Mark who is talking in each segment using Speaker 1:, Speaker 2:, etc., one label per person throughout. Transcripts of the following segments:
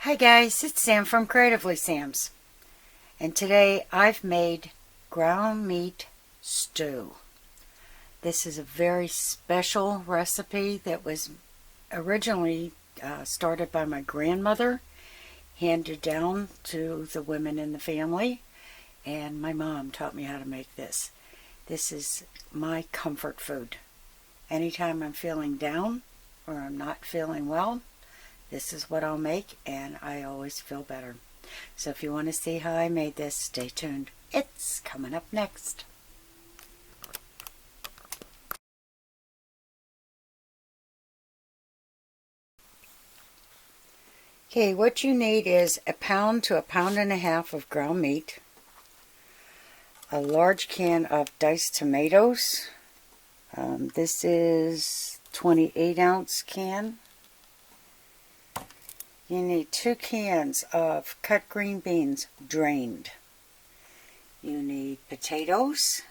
Speaker 1: Hi guys, it's Sam from Creatively Sam's, and today I've made ground meat stew. This is a very special recipe that was originally started by my grandmother, handed down to the women in the family, and my mom taught me how to make this. This is my comfort food. Anytime I'm feeling down or I'm not feeling well, this is what I'll make, and I always feel better. So if you want to see how I made this, stay tuned. It's coming up next. Okay, what you need is a pound to a pound and a half of ground meat, a large can of diced tomatoes. This is 28-ounce can. You need 2 cans of cut green beans, drained. You need potatoes,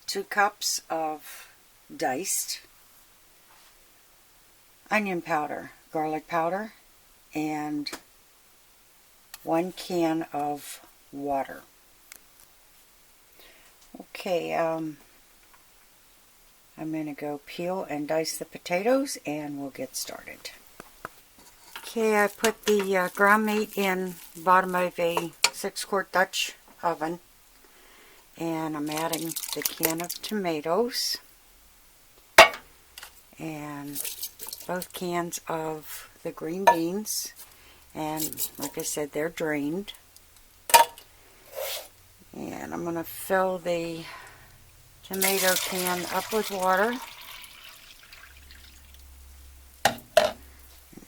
Speaker 1: 2 cups of diced, onion powder, garlic powder, and 1 can of water. Okay, I'm going to go peel and dice the potatoes, and we'll get started. Okay, I put the ground meat in the bottom of a 6-quart Dutch oven, and I'm adding the can of tomatoes and both cans of the green beans, and like I said, they're drained. And I'm going to fill the tomato can up with water.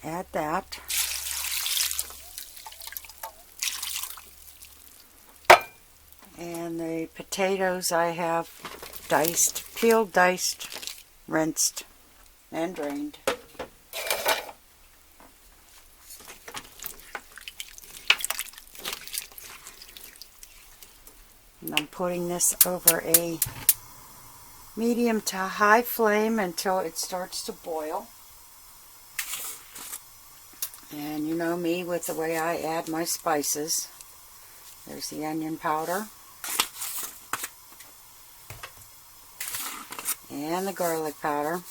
Speaker 1: Add that. And the potatoes I have diced, peeled, diced, rinsed, and drained. And I'm putting this over a medium to high flame until it starts to boil. And you know me with the way I add my spices. There's the onion powder and the garlic powder.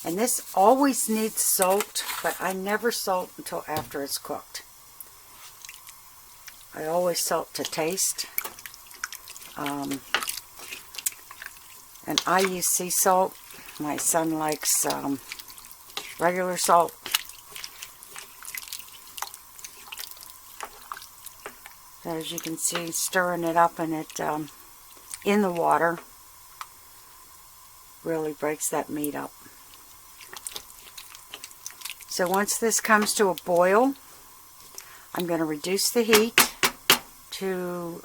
Speaker 1: And this always needs salt, but I never salt until after it's cooked. I always salt to taste. And I use sea salt. My son likes regular salt. So as you can see, stirring it up and it in the water really breaks that meat up. So once this comes to a boil, I'm going to reduce the heat to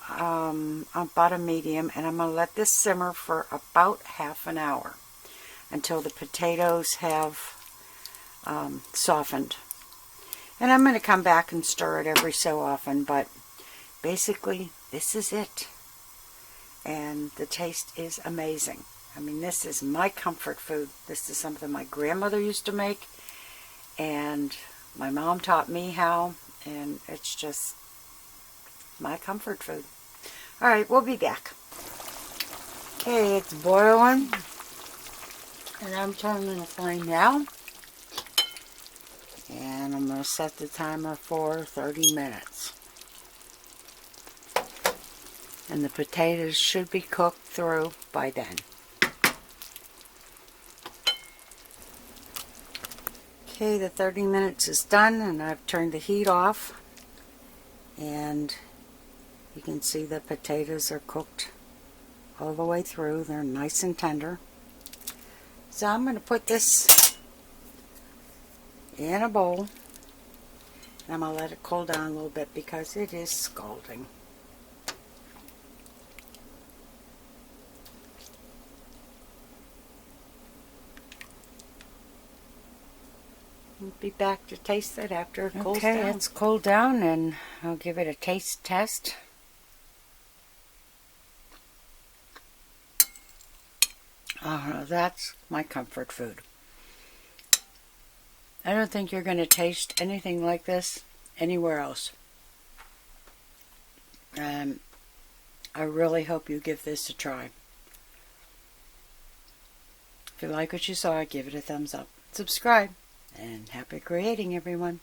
Speaker 1: about a medium, and I'm going to let this simmer for about half an hour until the potatoes have softened. And I'm going to come back and stir it every so often, but basically, this is it. And the taste is amazing. I mean, this is my comfort food. This is something my grandmother used to make, and my mom taught me how, and it's just my comfort food. Alright, we'll be back. Okay, it's boiling, and I'm turning the flame down, and I'm going to set the timer for 30 minutes. And the potatoes should be cooked through by then. Okay, the 30 minutes is done, and I've turned the heat off. And you can see the potatoes are cooked all the way through. They're nice and tender. So I'm going to put this in a bowl. And I'm going to let it cool down a little bit because it is scalding. We'll be back to taste it after it cools down. Okay, it's cooled down, and I'll give it a taste test. That's my comfort food. I don't think you're going to taste anything like this anywhere else. I really hope you give this a try. If you like what you saw, give it a thumbs up. Subscribe. And happy creating, everyone.